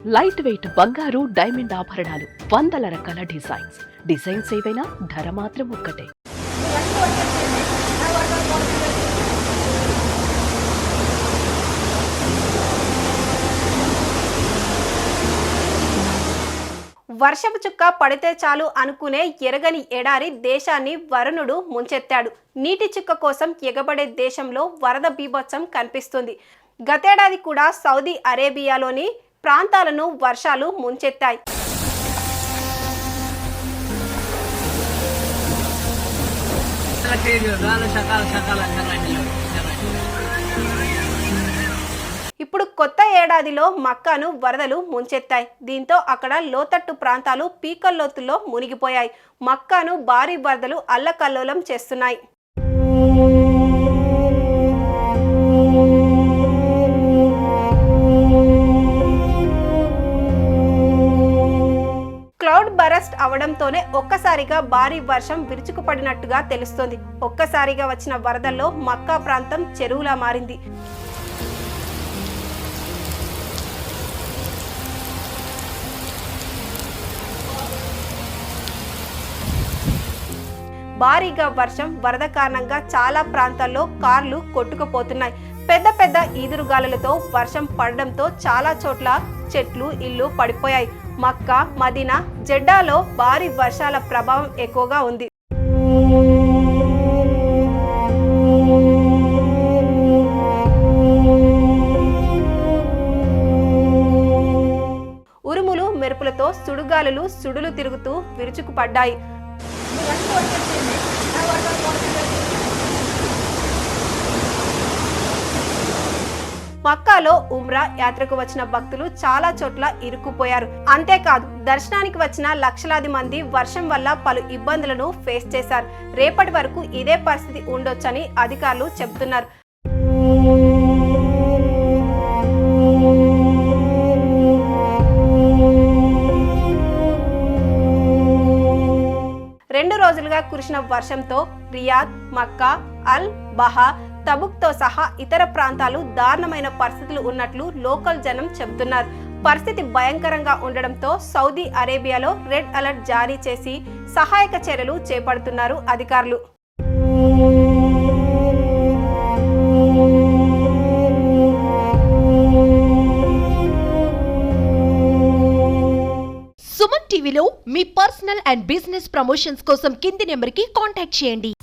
Light weight బంగారు diamond ఆభరణాలు, వందల రకాల డిజైన్స్ ఏవైనా ధర మాత్రం ఒక్కటే. వర్షపు చుక్క పడితే చాలు అనుకునే ఎరగని ఎడారి దేశాన్ని వరుణుడు ముంచెత్తాడు. నీటి చుక్క కోసం ఎగబడే దేశంలో వరద బీభత్సం కనిపిస్తుంది. గతేడాది కూడా సౌదీ అరేబియాలోని ప్రాంతాలను వర్షాలు ముంచెత్తాయి. ఇప్పుడు కొత్త ఏడాదిలో మక్కాను వరదలు ముంచెత్తాయి. దీంతో అక్కడ లోతట్టు ప్రాంతాలు పీకల్లోతుల్లో మునిగిపోయాయి. మక్కాను భారీ వరదలు అల్లకల్లోలం చేస్తున్నాయి. క్లౌడ్ బరస్ట్ అవడంతోనే ఒక్కసారిగా భారీ వర్షం విరుచుకుపడినట్టుగా తెలుస్తోంది. ఒక్కసారిగా వచ్చిన వరదల్లో మక్కా ప్రాంతం చెరువులా మారింది. భారీగా వర్షం వరద కారణంగా చాలా ప్రాంతాల్లో కార్లు కొట్టుకుపోతున్నాయి. పెద్ద పెద్ద ఈదురుగాలులతో వర్షం పడడంతో చాలా చోట్ల చెట్లు, ఇళ్లు పడిపోయాయి. మక్కా, మదీనా, జెడ్డాలో భారీ వర్షాల ప్రభావం ఎక్కువగా ఉంది. ఉరుములు, మెరుపులతో సుడుగాలులు సుడులు తిరుగుతూ విరుచుకుపడ్డాయి. మక్కాలో ఉమ్రా యాత్రకు వచ్చిన భక్తులు చాలా చోట్ల ఇరుక్కుపోయారు. అంతేకాదు దర్శనానికి వచ్చిన లక్షలాది మంది వర్షం వల్ల పలు ఇబ్బందులను ఫేస్ చేశారు. రేపటి వరకు ఇదే పరిస్థితి ఉండొచ్చని అధికారులు చెబుతున్నారు. రెండు రోజులుగా కురిసిన వర్షంతో రియాద్, మక్కా, అల్ బహా, తబుక్తో సహా ఇతర ప్రాంతాలు దారుణమైన పరిస్థితులు ఉన్నట్లు లోకల్ జనం చెబుతున్నారు. పరిస్థితి భయంకరంగా ఉండడంతో సౌదీ అరేబియాలో రెడ్ అలర్ట్ జారీ చేసి సహాయక చర్యలు చేపడుతున్నారు అధికారులు. సుమన్ టీవీలో మీ పర్సనల్ అండ్ బిజినెస్ ప్రమోషన్స్ కోసం కింది నెంబర్కి కాంటాక్ట్ చేయండి.